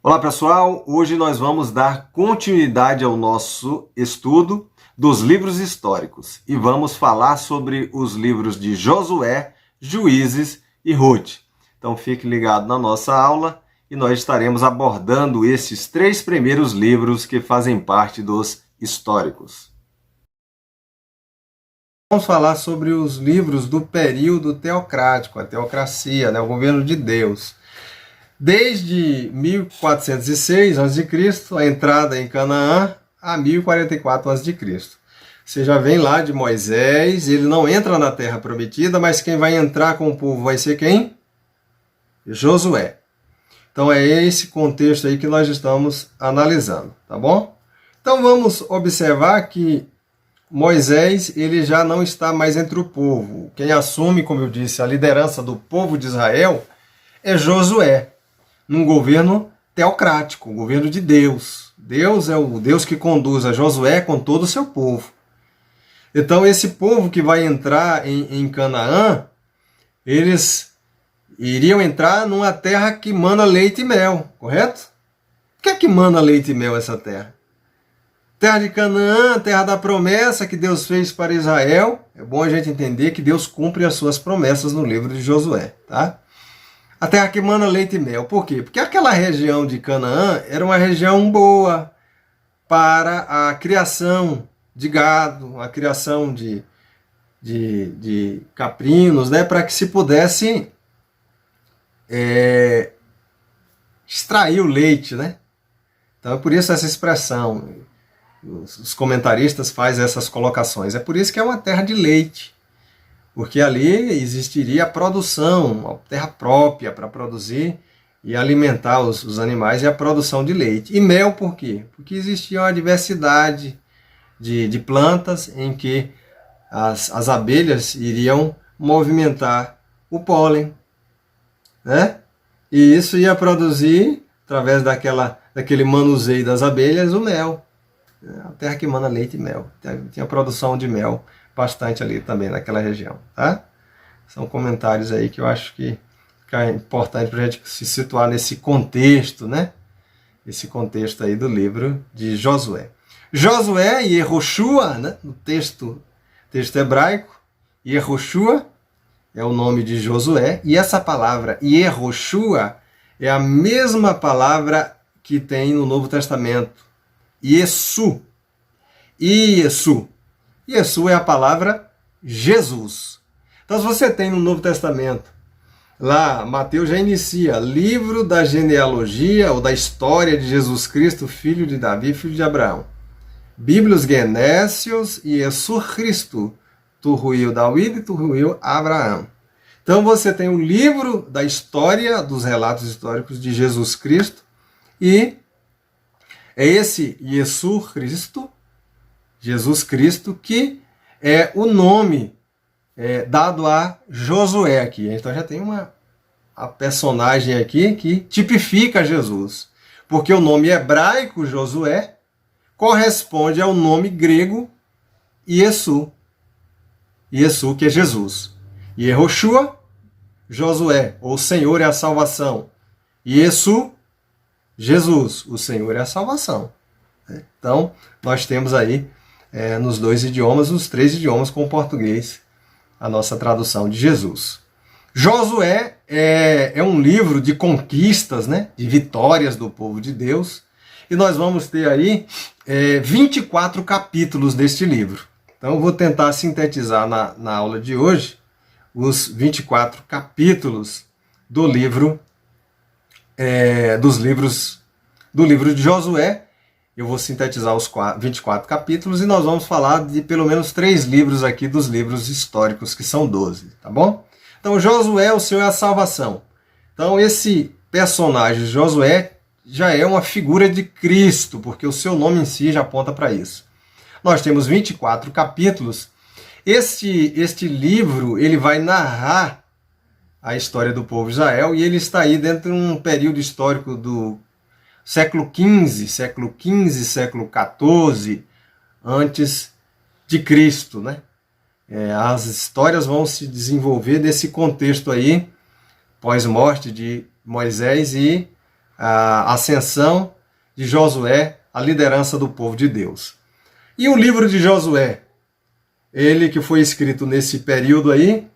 Olá pessoal, hoje nós vamos dar continuidade ao nosso estudo dos livros históricos e vamos falar sobre os livros de Josué, Juízes e Ruth. Então fique ligado na nossa aula e nós estaremos abordando esses três primeiros livros que fazem parte dos históricos. Vamos falar sobre os livros do período teocrático, a teocracia, o governo de Deus. Desde 1406 a.C., a entrada em Canaã, a 1044 a.C. Você já vem lá de Moisés, ele não entra na terra prometida, mas quem vai entrar com o povo vai ser quem? Josué. Então é esse contexto aí que nós estamos analisando, tá bom? Então vamos observar que Moisés ele já não está mais entre o povo. Quem assume, como eu disse, a liderança do povo de Israel é Josué, num governo teocrático, um governo de Deus. Deus é o Deus que conduz a Josué com todo o seu povo. Então esse povo que vai entrar em Canaã, eles iriam entrar numa terra que mana leite e mel, correto? O que é que mana leite e mel essa terra? Terra de Canaã, terra da promessa que Deus fez para Israel. É bom a gente entender que Deus cumpre as suas promessas no livro de Josué, tá? A terra que mana leite e mel. Por quê? Porque aquela região de Canaã era uma região boa para a criação de gado, a criação de caprinos, para que se pudesse extrair o leite, Então é por isso essa expressão. Os comentaristas fazem essas colocações. É por isso que é uma terra de leite. Porque ali existiria a produção, uma terra própria para produzir e alimentar os animais e a produção de leite. E mel por quê? Porque existia uma diversidade de plantas em que as abelhas iriam movimentar o pólen, E isso ia produzir, através daquele manuseio das abelhas, o mel. A terra que mana leite e mel. Tinha produção de mel bastante ali também naquela região, tá? São comentários aí que eu acho que é importante para a gente se situar nesse contexto, Esse contexto aí do livro de Josué. Josué e Yehoshua, no texto hebraico, Yehoshua é o nome de Josué, e essa palavra Yehoshua é a mesma palavra que tem no Novo Testamento, Yesu. Yesu é a palavra Jesus. Então, se você tem no Novo Testamento, lá, Mateus já inicia, livro da genealogia ou da história de Jesus Cristo, filho de Davi, filho de Abraão. Bíblios Genésios e Jesus Cristo, tu ruiu David e tu ruiu Abraão. Então, você tem o livro da história, dos relatos históricos de Jesus Cristo, e é esse Jesus Cristo, que é o nome dado a Josué aqui. Então já tem a personagem aqui que tipifica Jesus. Porque o nome hebraico, Josué, corresponde ao nome grego Yesu. Yesu, que é Jesus. Yehoshua, Josué, ou Senhor é a salvação. Yesu, Jesus, o Senhor é a salvação. Então, nós temos aí, nos dois idiomas, os três idiomas com o português, a nossa tradução de Jesus. Josué é um livro de conquistas, de vitórias do povo de Deus, e nós vamos ter aí 24 capítulos deste livro. Então, eu vou tentar sintetizar na aula de hoje os 24 capítulos do livro, do livro de Josué. Eu vou sintetizar os 24 capítulos e nós vamos falar de pelo menos 3 livros aqui dos livros históricos, que são 12, tá bom? Então, Josué, o Senhor é a salvação. Então, esse personagem, Josué, já é uma figura de Cristo, porque o seu nome em si já aponta para isso. Nós temos 24 capítulos. Este livro, ele vai narrar a história do povo de Israel e ele está aí dentro de um período histórico do século XV, século XIV, antes de Cristo, As histórias vão se desenvolver nesse contexto aí, pós-morte de Moisés e a ascensão de Josué à liderança do povo de Deus. E o livro de Josué, ele que foi escrito nesse período aí,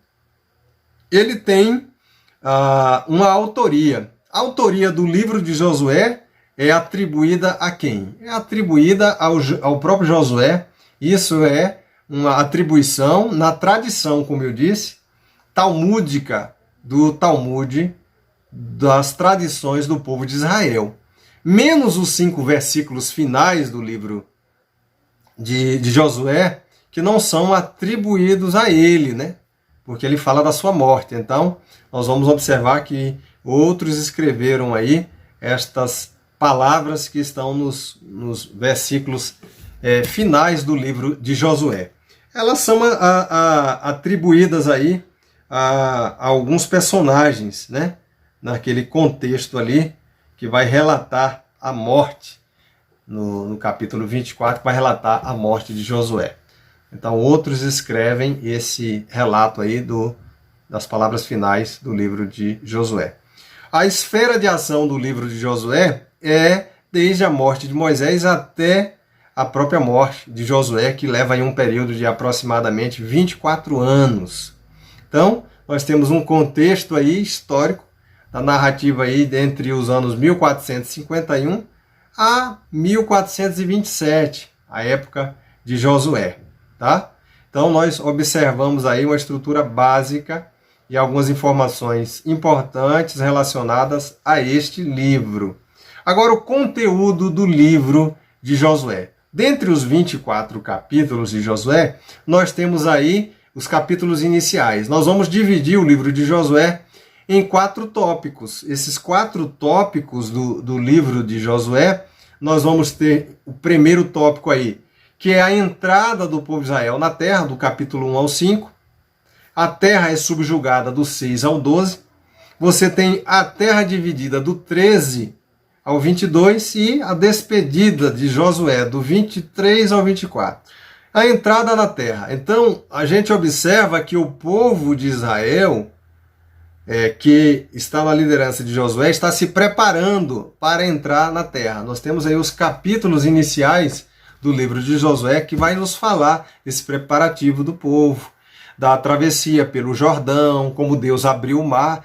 ele tem uma autoria. A autoria do livro de Josué é atribuída a quem? É atribuída ao próprio Josué. Isso é uma atribuição na tradição, como eu disse, talmúdica do Talmud, das tradições do povo de Israel. Menos os 5 versículos finais do livro de Josué, que não são atribuídos a ele, né? Porque ele fala da sua morte. Então, nós vamos observar que outros escreveram aí estas palavras que estão nos versículos finais do livro de Josué. Elas são atribuídas aí a alguns personagens, né? Naquele contexto ali, que vai relatar a morte, no capítulo 24, que vai relatar a morte de Josué. Então, outros escrevem esse relato aí das palavras finais do livro de Josué. A esfera de ação do livro de Josué é desde a morte de Moisés até a própria morte de Josué, que leva aí um período de aproximadamente 24 anos. Então, nós temos um contexto aí histórico da narrativa aí entre os anos 1451 a 1427, a época de Josué, tá? Então nós observamos aí uma estrutura básica e algumas informações importantes relacionadas a este livro. Agora, o conteúdo do livro de Josué. Dentre os 24 capítulos de Josué, nós temos aí os capítulos iniciais. Nós vamos dividir o livro de Josué em 4 tópicos. Esses 4 tópicos do livro de Josué, nós vamos ter o primeiro tópico aí, que é a entrada do povo de Israel na terra, do capítulo 1 ao 5. A terra é subjugada do 6 ao 12. Você tem a terra dividida do 13 ao 22 e a despedida de Josué do 23 ao 24. A entrada na terra. Então, a gente observa que o povo de Israel, que está na liderança de Josué, está se preparando para entrar na terra. Nós temos aí os capítulos iniciais do livro de Josué, que vai nos falar desse preparativo do povo, da travessia pelo Jordão, como Deus abriu o mar,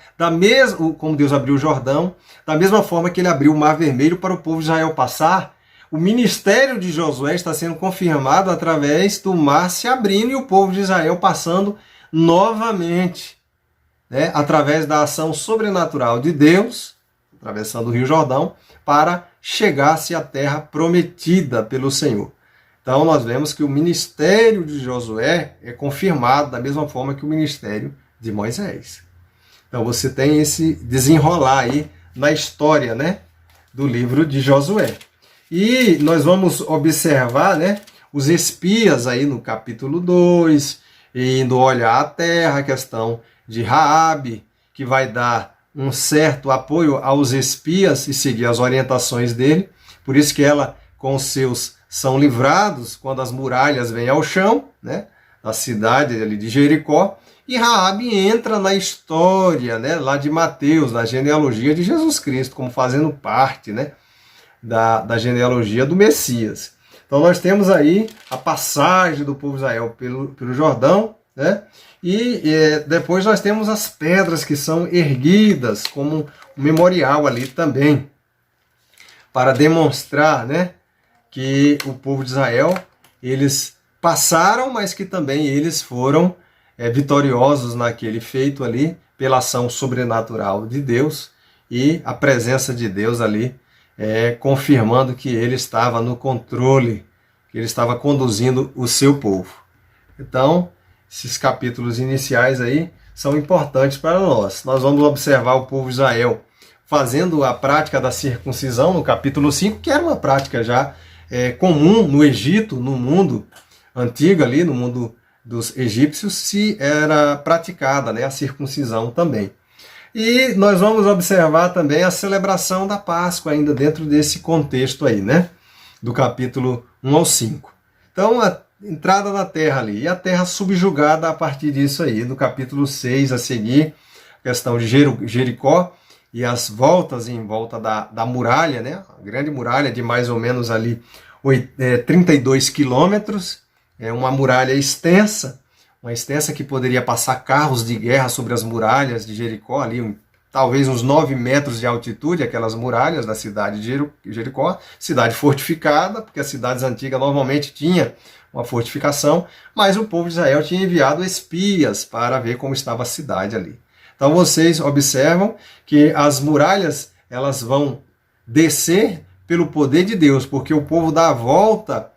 como Deus abriu o Jordão, da mesma forma que ele abriu o Mar Vermelho para o povo de Israel passar. O ministério de Josué está sendo confirmado através do mar se abrindo e o povo de Israel passando novamente, né, através da ação sobrenatural de Deus, atravessando o Rio Jordão, para chegar-se à terra prometida pelo Senhor. Então nós vemos que o ministério de Josué é confirmado da mesma forma que o ministério de Moisés. Então você tem esse desenrolar aí na história, né, do livro de Josué. E nós vamos observar, né, os espias aí no capítulo 2, indo olhar a terra, a questão de Raabe, que vai dar um certo apoio aos espias e seguir as orientações dele. Por isso que ela, com os seus, são livrados quando as muralhas vêm ao chão, né, da cidade ali de Jericó. E Raabe entra na história, né, lá de Mateus, na genealogia de Jesus Cristo, como fazendo parte, né, da genealogia do Messias. Então nós temos aí a passagem do povo de Israel pelo Jordão, né? E depois nós temos as pedras que são erguidas como um memorial ali também, para demonstrar, né, que o povo de Israel, eles passaram, mas que também eles foram vitoriosos naquele feito ali, pela ação sobrenatural de Deus e a presença de Deus ali, confirmando que ele estava no controle, que ele estava conduzindo o seu povo. Então, esses capítulos iniciais aí são importantes para nós. Nós vamos observar o povo de Israel fazendo a prática da circuncisão no capítulo 5, que era uma prática já comum no Egito, no mundo antigo ali, no mundo dos egípcios, se era praticada, né, a circuncisão também. E nós vamos observar também a celebração da Páscoa ainda dentro desse contexto aí, né, do capítulo 1 ao 5. Então, a entrada na terra ali, e a terra subjugada a partir disso aí, do capítulo 6 a seguir, a questão de Jericó, e as voltas em volta da muralha, né? A grande muralha de mais ou menos ali 32 quilômetros, é uma muralha extensa, uma extensa que poderia passar carros de guerra sobre as muralhas de Jericó, ali talvez uns 9 metros de altitude, aquelas muralhas da cidade de Jericó, cidade fortificada, porque as cidades antigas normalmente tinham uma fortificação, mas o povo de Israel tinha enviado espias para ver como estava a cidade ali. Então vocês observam que as muralhas elas vão descer pelo poder de Deus, porque o povo dá a volta,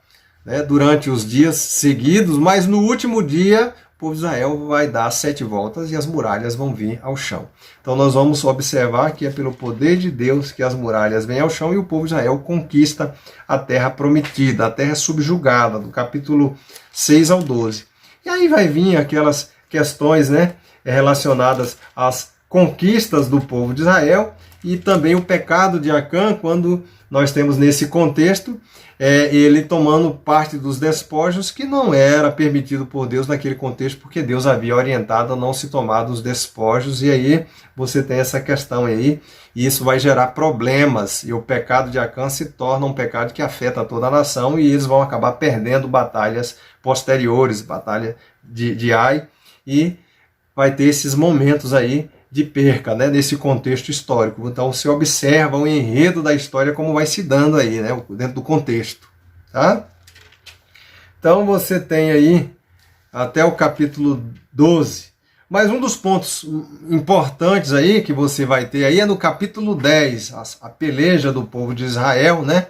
né, durante os dias seguidos, mas no último dia o povo de Israel vai dar 7 voltas e as muralhas vão vir ao chão. Então nós vamos observar que é pelo poder de Deus que as muralhas vêm ao chão e o povo de Israel conquista a terra prometida, a terra subjugada, do capítulo 6 ao 12. E aí vai vir aquelas questões, né, relacionadas às conquistas do povo de Israel e também o pecado de Acã, quando nós temos nesse contexto ele tomando parte dos despojos que não era permitido por Deus naquele contexto, porque Deus havia orientado a não se tomar dos despojos, e aí você tem essa questão aí, e isso vai gerar problemas, e o pecado de Acã se torna um pecado que afeta toda a nação, e eles vão acabar perdendo batalhas posteriores, batalha de Ai, e vai ter esses momentos aí de perca, né, nesse contexto histórico. Então você observa o enredo da história como vai se dando aí, né, dentro do contexto, tá? Então você tem aí até o capítulo 12. Mas um dos pontos importantes aí que você vai ter aí é no capítulo 10, a peleja do povo de Israel, né?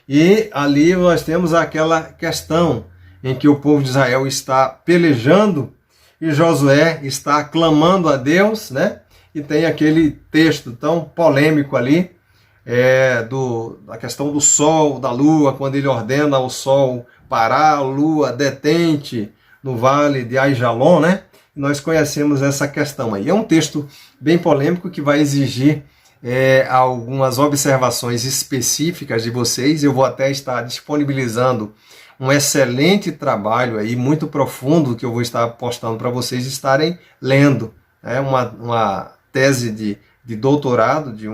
E ali nós temos aquela questão em que o povo de Israel está pelejando e Josué está clamando a Deus, né? E tem aquele texto tão polêmico ali, da questão do sol, da lua, quando ele ordena ao sol parar, a lua detente no vale de Aijalon, né? Nós conhecemos essa questão aí. É um texto bem polêmico que vai exigir algumas observações específicas de vocês. Eu vou até estar disponibilizando um excelente trabalho aí, muito profundo, que eu vou estar postando para vocês estarem lendo. É uma tese de doutorado de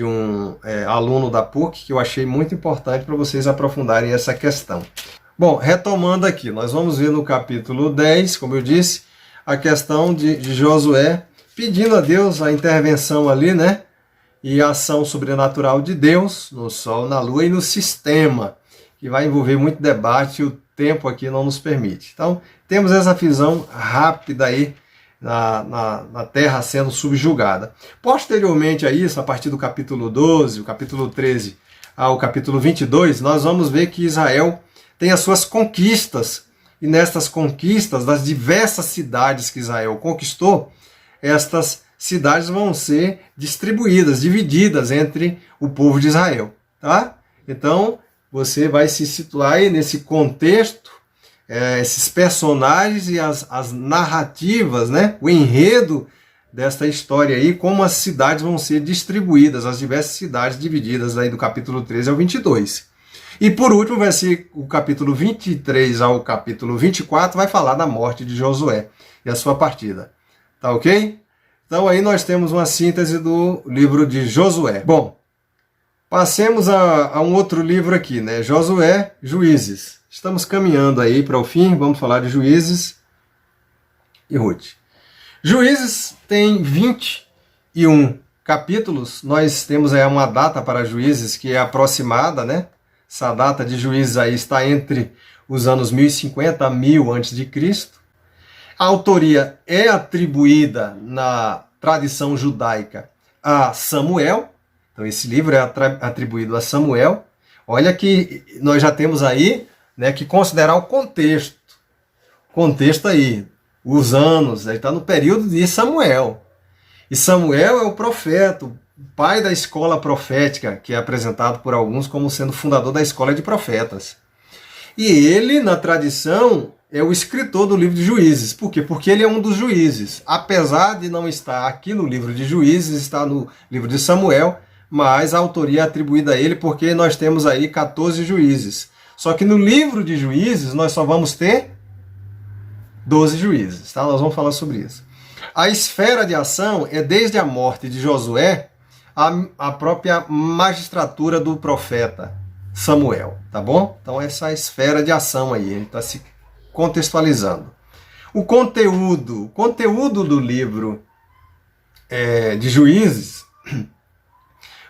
um aluno da PUC, que eu achei muito importante para vocês aprofundarem essa questão. Bom, retomando aqui, nós vamos ver no capítulo 10, como eu disse, a questão de Josué pedindo a Deus a intervenção ali, né? E a ação sobrenatural de Deus no sol, na lua e no sistema, que vai envolver muito debate e o tempo aqui não nos permite. Então, temos essa visão rápida aí na terra sendo subjugada. Posteriormente a isso, a partir do capítulo 12, o capítulo 13 ao capítulo 22, nós vamos ver que Israel tem as suas conquistas, e nestas conquistas das diversas cidades que Israel conquistou, estas cidades vão ser distribuídas, divididas entre o povo de Israel, tá? Então, você vai se situar aí nesse contexto, esses personagens e as narrativas, né? O enredo desta história aí, como as cidades vão ser distribuídas, as diversas cidades divididas aí do capítulo 13 ao 22. E por último, vai ser o capítulo 23 ao capítulo 24, vai falar da morte de Josué e a sua partida. Tá ok? Então aí nós temos uma síntese do livro de Josué. Bom, passemos a um outro livro aqui, né? Josué, Juízes. Estamos caminhando aí para o fim, vamos falar de Juízes e Ruth. Juízes tem 21 capítulos, nós temos aí uma data para Juízes que é aproximada, né? Essa data de Juízes aí está entre os anos 1050 a 1000 a.C. A autoria é atribuída na tradição judaica a Samuel, então esse livro é atribuído a Samuel. Olha que nós já temos aí, né, que considerar o contexto. Contexto aí, os anos, aí está no período de Samuel. E Samuel é o profeta, o pai da escola profética, que é apresentado por alguns como sendo fundador da escola de profetas. E ele, na tradição, é o escritor do livro de Juízes. Por quê? Porque ele é um dos juízes. Apesar de não estar aqui no livro de Juízes, está no livro de Samuel, mas a autoria é atribuída a ele porque nós temos aí 14 juízes. Só que no livro de Juízes nós só vamos ter 12 juízes, tá? Nós vamos falar sobre isso. A esfera de ação é desde a morte de Josué a própria magistratura do profeta Samuel, tá bom? Então essa esfera de ação aí, ele está se contextualizando. O conteúdo do livro de Juízes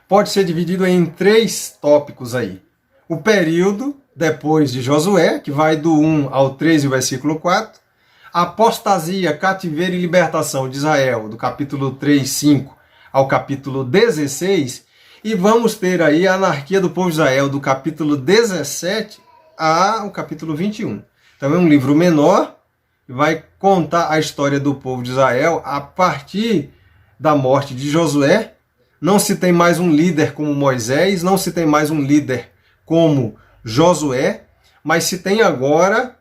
pode ser dividido em 3 tópicos aí. O período depois de Josué, que vai do 1 ao 3 e o versículo 4. A apostasia, cativeiro e libertação de Israel, do capítulo 3, 5 ao capítulo 16. E vamos ter aí a anarquia do povo de Israel, do capítulo 17 ao capítulo 21. Então é um livro menor, que vai contar a história do povo de Israel a partir da morte de Josué. Não se tem mais um líder como Moisés, não se tem mais um líder como Josué, mas se tem agora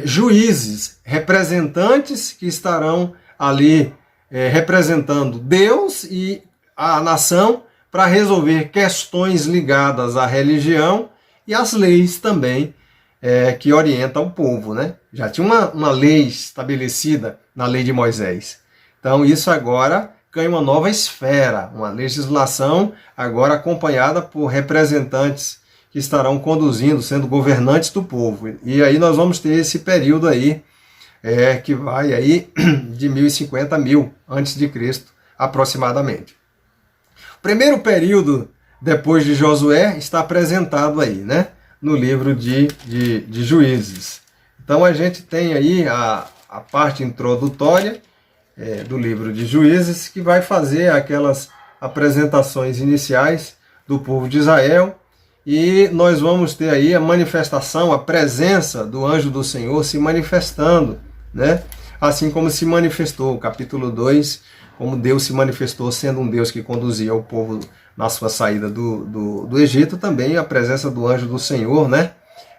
juízes, representantes que estarão ali representando Deus e a nação para resolver questões ligadas à religião e às leis também que orientam o povo, né? Já tinha uma lei estabelecida na lei de Moisés. Então isso agora ganha uma nova esfera, uma legislação agora acompanhada por representantes que estarão conduzindo, sendo governantes do povo. E aí nós vamos ter esse período aí, que vai aí de 1050 a 1000 a.C. aproximadamente. O primeiro período depois de Josué está apresentado aí, né? No livro de Juízes. Então a gente tem aí a parte introdutória do livro de Juízes, que vai fazer aquelas apresentações iniciais do povo de Israel, e nós vamos ter aí a manifestação, a presença do anjo do Senhor se manifestando, né? Assim como se manifestou, o capítulo 2, como Deus se manifestou sendo um Deus que conduzia o povo na sua saída do Egito, também a presença do anjo do Senhor, né?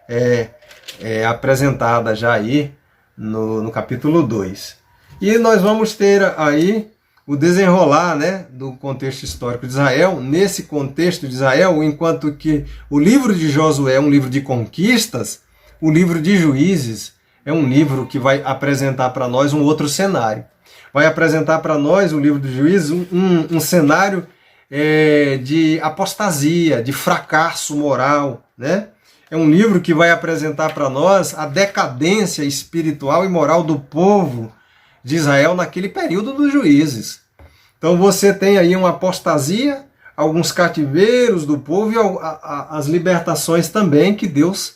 É apresentada já aí no capítulo 2. E nós vamos ter aí o desenrolar, né, do contexto histórico de Israel. Nesse contexto de Israel, enquanto que o livro de Josué é um livro de conquistas, o livro de Juízes é um livro que vai apresentar para nós um outro cenário. Vai apresentar para nós, o livro de Juízes, um cenário de apostasia, de fracasso moral, né? É um livro que vai apresentar para nós a decadência espiritual e moral do povo de Israel naquele período dos Juízes. Então você tem aí uma apostasia, alguns cativeiros do povo e as libertações também que Deus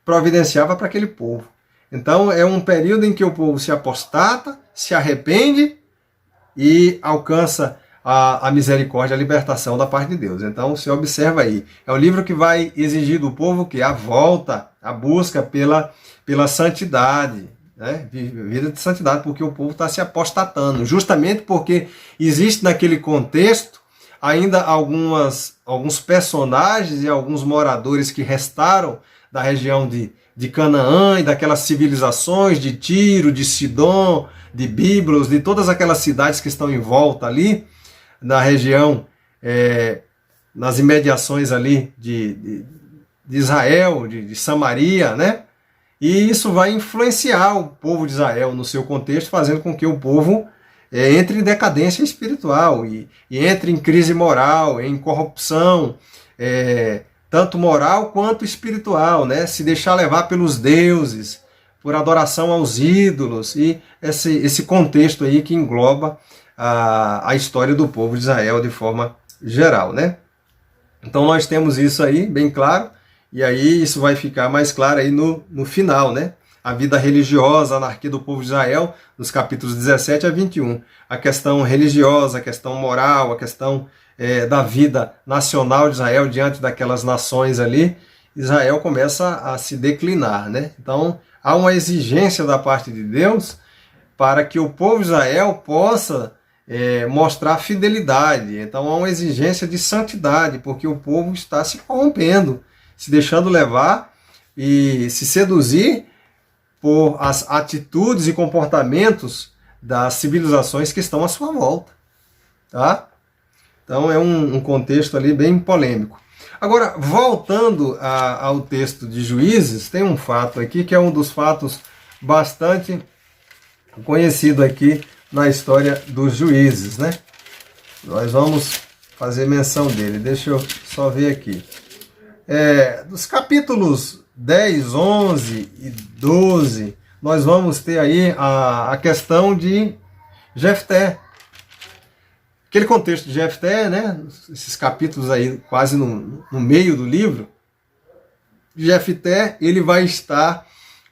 providenciava para aquele povo. Então é um período em que o povo se apostata, se arrepende e alcança a misericórdia, a libertação da parte de Deus. Então você observa aí, é um livro que vai exigir do povo que a volta, a busca pela santidade, né? Vida de santidade, porque o povo está se apostatando, justamente porque existe naquele contexto ainda alguns personagens e alguns moradores que restaram da região de Canaã e daquelas civilizações de Tiro, de Sidom, de Biblos, de todas aquelas cidades que estão em volta ali, na região, nas imediações ali de Israel, de Samaria, né? E isso vai influenciar o povo de Israel no seu contexto, fazendo com que o povo entre em decadência espiritual e entre em crise moral, em corrupção, tanto moral quanto espiritual, né? Se deixar levar pelos deuses, por adoração aos ídolos, e esse contexto aí que engloba a história do povo de Israel de forma geral, né? Então nós temos isso aí bem claro. E aí isso vai ficar mais claro aí no final, né? A vida religiosa, a anarquia do povo de Israel, nos capítulos 17 a 21. A questão religiosa, a questão moral, a questão da vida nacional de Israel diante daquelas nações ali. Israel começa a se declinar, né? Então há uma exigência da parte de Deus para que o povo de Israel possa mostrar fidelidade. Então há uma exigência de santidade, porque o povo está se corrompendo, se deixando levar e se seduzir por as atitudes e comportamentos das civilizações que estão à sua volta. Tá? Então é um contexto ali bem polêmico. Agora, voltando ao texto de Juízes, tem um fato aqui que é um dos fatos bastante conhecido aqui na história dos juízes, né? Nós vamos fazer menção dele. Deixa eu só ver aqui. Dos capítulos 10, 11 e 12, nós vamos ter aí a questão de Jefté. Aquele contexto de Jefté, né? Esses capítulos aí quase no meio do livro, Jefté, ele vai estar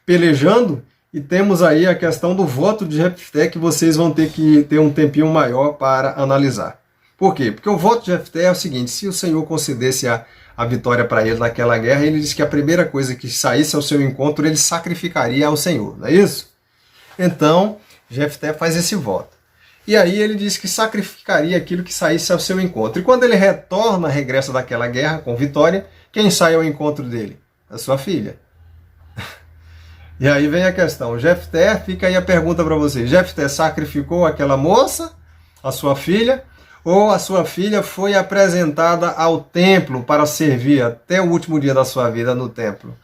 pelejando, e temos aí a questão do voto de Jefté, que vocês vão ter que ter um tempinho maior para analisar. Por quê? Porque o voto de Jefté é o seguinte: se o Senhor concedesse a vitória para ele naquela guerra, ele disse que a primeira coisa que saísse ao seu encontro, ele sacrificaria ao Senhor, não é isso? Então, Jefté faz esse voto. E aí ele diz que sacrificaria aquilo que saísse ao seu encontro. E quando ele regressa daquela guerra com vitória, quem sai ao encontro dele? A sua filha. E aí vem a questão. Jefté, fica aí a pergunta para você. Jefté sacrificou aquela moça, a sua filha, ou a sua filha foi apresentada ao templo para servir até o último dia da sua vida no templo?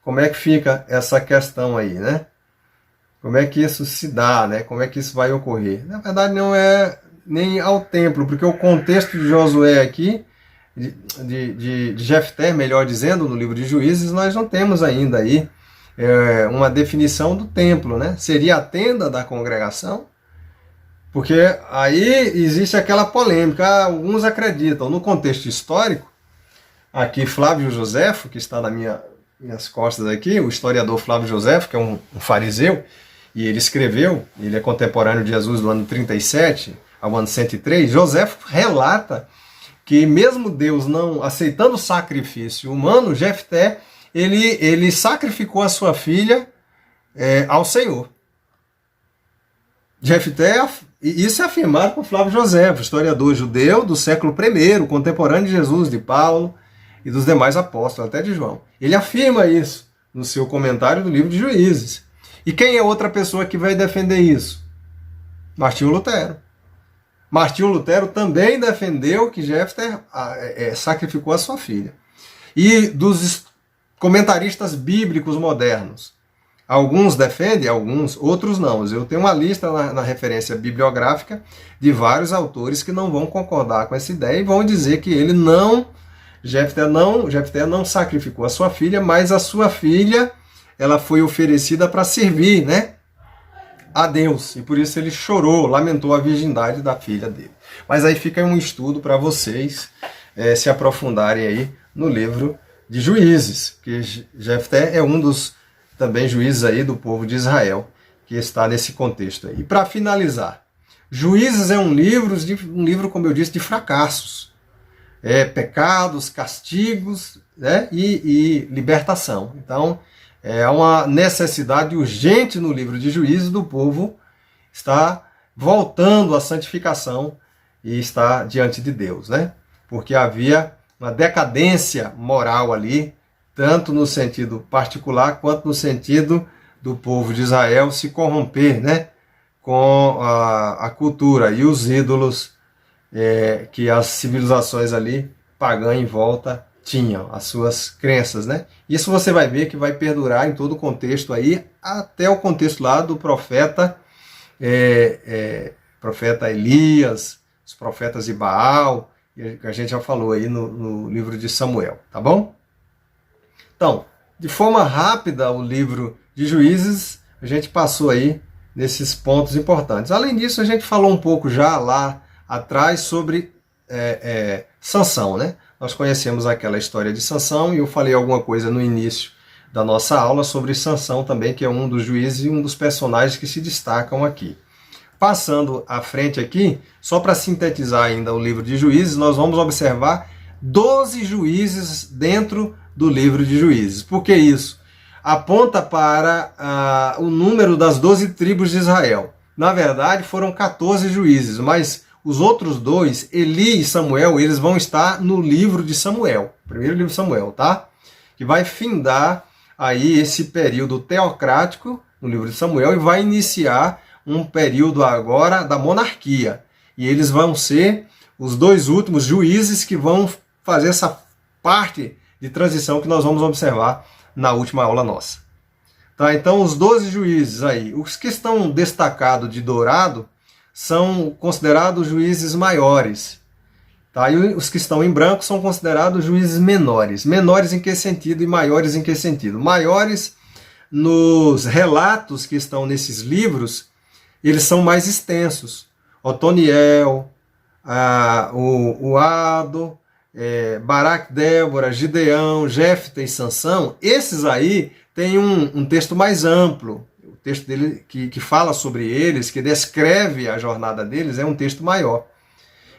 Como é que fica essa questão aí, né? Como é que isso se dá, né? Como é que isso vai ocorrer? Na verdade, não é nem ao templo, porque o contexto de Josué aqui, de Jefté, melhor dizendo, no livro de Juízes, nós não temos ainda aí uma definição do templo, né? Seria a tenda da congregação? Porque aí existe aquela polêmica. Alguns acreditam, no contexto histórico, aqui Flávio Joséfo, que está nas minhas costas aqui, o historiador Flávio Joséfo, que é um fariseu, e ele escreveu, ele é contemporâneo de Jesus do ano 37 ao ano 103, Joséfo relata que mesmo Deus não aceitando o sacrifício humano, Jefté, ele sacrificou a sua filha ao Senhor. Jefté, isso é afirmado por Flávio Joséfo, historiador judeu do século I, contemporâneo de Jesus, de Paulo e dos demais apóstolos, até de João. Ele afirma isso no seu comentário do livro de Juízes. E quem é outra pessoa que vai defender isso? Martinho Lutero. Martinho Lutero também defendeu que Jefté sacrificou a sua filha. E dos comentaristas bíblicos modernos, alguns defendem, alguns, outros não. Eu tenho uma lista na referência bibliográfica de vários autores que não vão concordar com essa ideia e vão dizer que Jefté não sacrificou a sua filha, mas a sua filha ela foi oferecida para servir, né, a Deus. E por isso ele chorou, lamentou a virgindade da filha dele. Mas aí fica um estudo para vocês se aprofundarem aí no livro de Juízes, que Jefté é um dos também juízes aí do povo de Israel, que está nesse contexto aí. E para finalizar, Juízes é um livro, como eu disse, de fracassos. Pecados, castigos, né, e libertação. Então, é uma necessidade urgente no livro de Juízes do povo estar voltando à santificação e estar diante de Deus, né? Porque havia uma decadência moral ali, tanto no sentido particular quanto no sentido do povo de Israel se corromper, né, com a cultura e os ídolos que as civilizações ali pagãs em volta tinham, as suas crenças, né? Isso você vai ver que vai perdurar em todo o contexto aí, até o contexto lá do profeta Elias, os profetas de Baal, que a gente já falou aí no livro de Samuel, tá bom? Então, de forma rápida, o livro de Juízes, a gente passou aí nesses pontos importantes. Além disso, a gente falou um pouco já lá atrás sobre Sansão, né? Nós conhecemos aquela história de Sansão e eu falei alguma coisa no início da nossa aula sobre Sansão também, que é um dos juízes e um dos personagens que se destacam aqui. Passando à frente aqui, só para sintetizar ainda o livro de Juízes, nós vamos observar 12 juízes dentro do livro de Juízes. Por que isso? Aponta para o número das 12 tribos de Israel. Na verdade, foram 14 juízes, mas os outros dois, Eli e Samuel, eles vão estar no livro de Samuel, primeiro livro de Samuel, tá? Que vai findar aí esse período teocrático no livro de Samuel e vai iniciar um período agora da monarquia. E eles vão ser os dois últimos juízes que vão fazer essa parte de transição que nós vamos observar na última aula nossa. Tá? Então, os 12 juízes aí, os que estão destacados de dourado, são considerados juízes maiores. Tá? E os que estão em branco são considerados juízes menores. Menores em que sentido e maiores em que sentido? Maiores nos relatos que estão nesses livros, eles são mais extensos. Otoniel, o Ado, Baraque, Débora, Gideão, Jefté e Sansão, esses aí têm um texto mais amplo. O texto dele que fala sobre eles, que descreve a jornada deles, é um texto maior.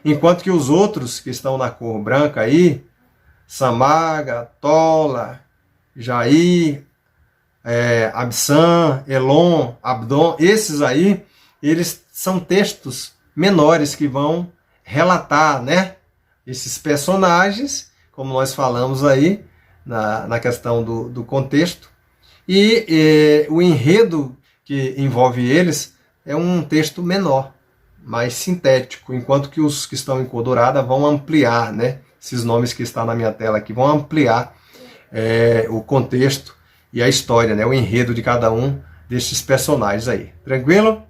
Enquanto que os outros que estão na cor branca aí, Samaga, Tola, Jair, Absam, Elon, Abdon, esses aí, eles são textos menores que vão relatar, né, esses personagens, como nós falamos aí, na questão do contexto, e o enredo que envolve eles é um texto menor, mais sintético, enquanto que os que estão em cor dourada vão ampliar, né, esses nomes que estão na minha tela aqui, vão ampliar o contexto e a história, né, o enredo de cada um destes personagens aí. Tranquilo?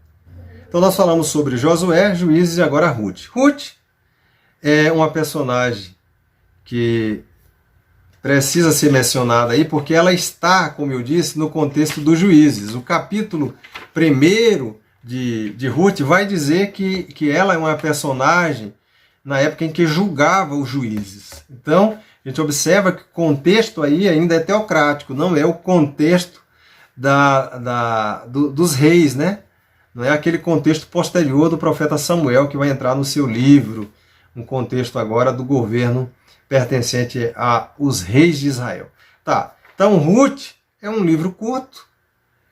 Então nós falamos sobre Josué, Juízes e agora Ruth. Ruth é uma personagem que precisa ser mencionada aí porque ela está, como eu disse, no contexto dos Juízes. O capítulo 1 de Ruth vai dizer que ela é uma personagem na época em que julgava os juízes. Então, a gente observa que o contexto aí ainda é teocrático, não é o contexto dos reis, né? Não é aquele contexto posterior do profeta Samuel que vai entrar no seu livro, um contexto agora do governo pertencente aos reis de Israel. Tá, então Ruth é um livro curto,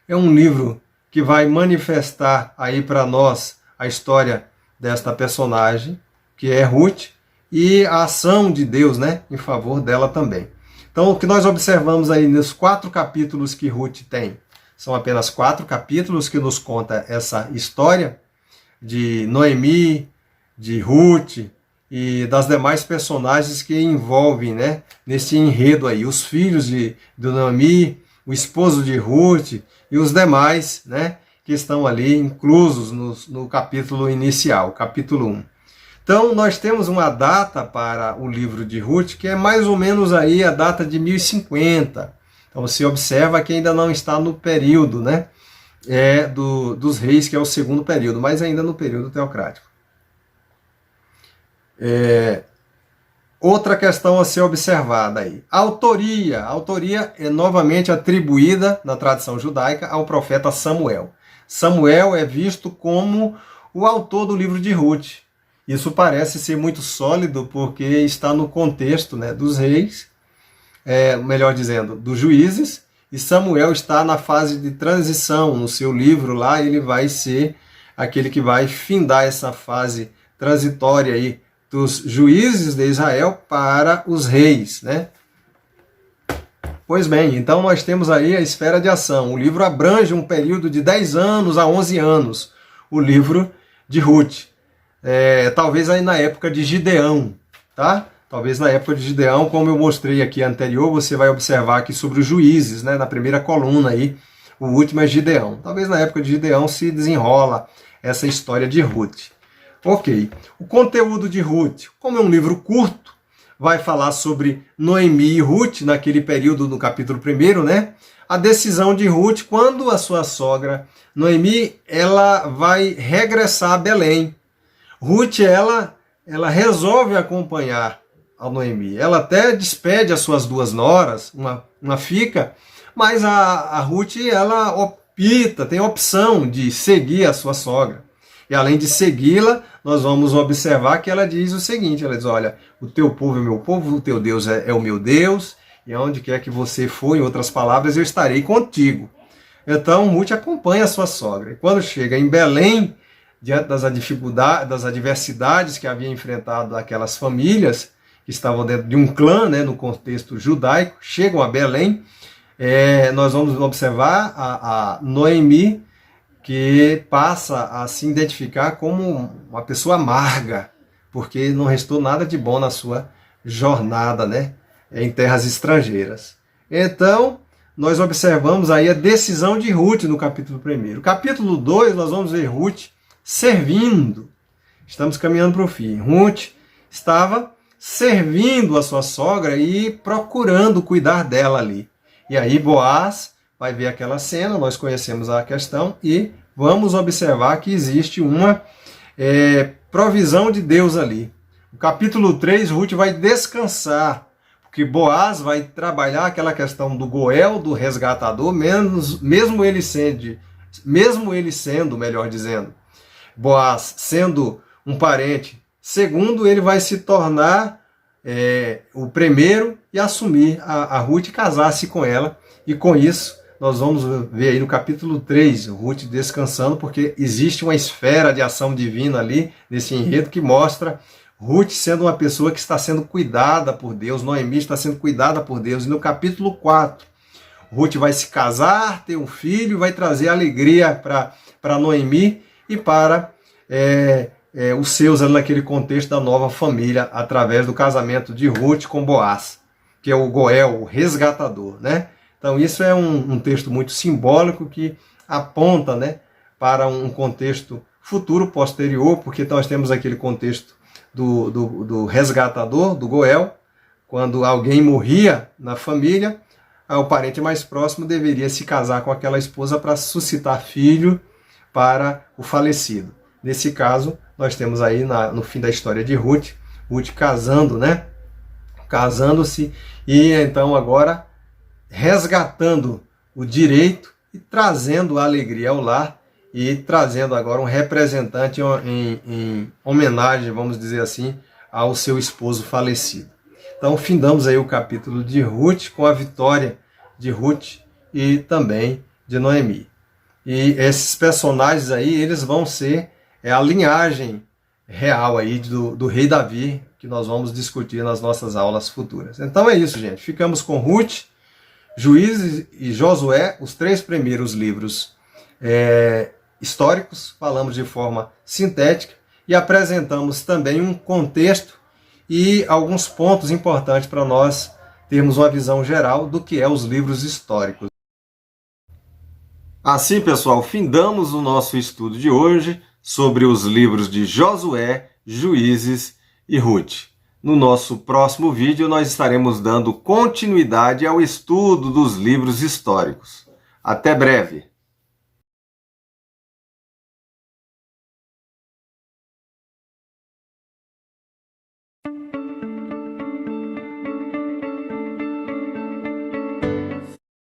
é um livro que vai manifestar aí para nós a história desta personagem, que é Ruth, e a ação de Deus, né, em favor dela também. Então, o que nós observamos aí nos 4 capítulos que Ruth tem, são apenas 4 capítulos que nos conta essa história de Noemi, de Ruth e das demais personagens que envolvem, né, nesse enredo aí. Os filhos de Noemi, o esposo de Ruth e os demais, né, que estão ali inclusos no capítulo inicial, capítulo 1. Então, nós temos uma data para o livro de Ruth, que é mais ou menos aí a data de 1050. Então, você observa que ainda não está no período, né, dos reis, que é o segundo período, mas ainda no período teocrático. Outra questão a ser observada aí. A autoria é novamente atribuída na tradição judaica ao profeta Samuel. Samuel é visto como o autor do livro de Ruth. Isso parece ser muito sólido porque está no contexto, né, dos reis, melhor dizendo, dos juízes, e Samuel está na fase de transição. No seu livro lá, ele vai ser aquele que vai findar essa fase transitória aí dos juízes de Israel para os reis, né? Pois bem, então nós temos aí a esfera de ação. O livro abrange um período de 10 anos a 11 anos, o livro de Ruth. Talvez aí na época de Gideão, tá? Talvez na época de Gideão, como eu mostrei aqui anterior, você vai observar aqui sobre os juízes, né? Na primeira coluna aí, o último é Gideão. Talvez na época de Gideão se desenrola essa história de Ruth. Ok, o conteúdo de Ruth, como é um livro curto, vai falar sobre Noemi e Ruth, naquele período do capítulo 1, né? A decisão de Ruth, quando a sua sogra, Noemi, ela vai regressar a Belém. Ruth, ela resolve acompanhar a Noemi. Ela até despede as suas 2 noras, uma fica, mas a Ruth, ela opta, tem a opção de seguir a sua sogra. E além de segui-la, nós vamos observar que ela diz o seguinte, ela diz, olha, o teu povo é meu povo, o teu Deus é o meu Deus, e aonde quer que você for, em outras palavras, eu estarei contigo. Então, Ruth acompanha a sua sogra. E quando chega em Belém, diante das adversidades que havia enfrentado aquelas famílias, que estavam dentro de um clã, né, no contexto judaico, chegam a Belém, nós vamos observar a Noemi, que passa a se identificar como uma pessoa amarga, porque não restou nada de bom na sua jornada, né, em terras estrangeiras. Então, nós observamos aí a decisão de Ruth no capítulo 1. No capítulo 2, nós vamos ver Ruth servindo. Estamos caminhando para o fim. Ruth estava servindo a sua sogra e procurando cuidar dela ali. E aí Boaz vai ver aquela cena, nós conhecemos a questão e vamos observar que existe uma provisão de Deus ali. No capítulo 3, Ruth vai descansar, porque Boaz vai trabalhar aquela questão do Goel, do resgatador, mesmo ele sendo, melhor dizendo, Boaz sendo um parente segundo, ele vai se tornar o primeiro e assumir a Ruth e casar-se com ela. E com isso, nós vamos ver aí no capítulo 3, Ruth descansando, porque existe uma esfera de ação divina ali, nesse enredo, que mostra Ruth sendo uma pessoa que está sendo cuidada por Deus, Noemi está sendo cuidada por Deus. E no capítulo 4, Ruth vai se casar, ter um filho, vai trazer alegria para Noemi e para os seus ali naquele contexto da nova família, através do casamento de Ruth com Boaz, que é o Goel, o resgatador, né? Então isso é um texto muito simbólico que aponta, né, para um contexto futuro, posterior, porque nós temos aquele contexto do resgatador, do Goel, quando alguém morria na família, o parente mais próximo deveria se casar com aquela esposa para suscitar filho para o falecido. Nesse caso, nós temos aí no fim da história de Ruth, Ruth casando, né? Casando-se e então agora resgatando o direito e trazendo a alegria ao lar e trazendo agora um representante em homenagem, vamos dizer assim, ao seu esposo falecido. Então findamos aí o capítulo de Ruth com a vitória de Ruth e também de Noemi. E esses personagens aí, eles vão ser a linhagem real aí do rei Davi, que nós vamos discutir nas nossas aulas futuras. Então é isso, gente. Ficamos com Ruth, Juízes e Josué, os 3 primeiros livros históricos, falamos de forma sintética e apresentamos também um contexto e alguns pontos importantes para nós termos uma visão geral do que é os livros históricos. Assim, pessoal, findamos o nosso estudo de hoje sobre os livros de Josué, Juízes e Ruth. No nosso próximo vídeo, nós estaremos dando continuidade ao estudo dos livros históricos. Até breve!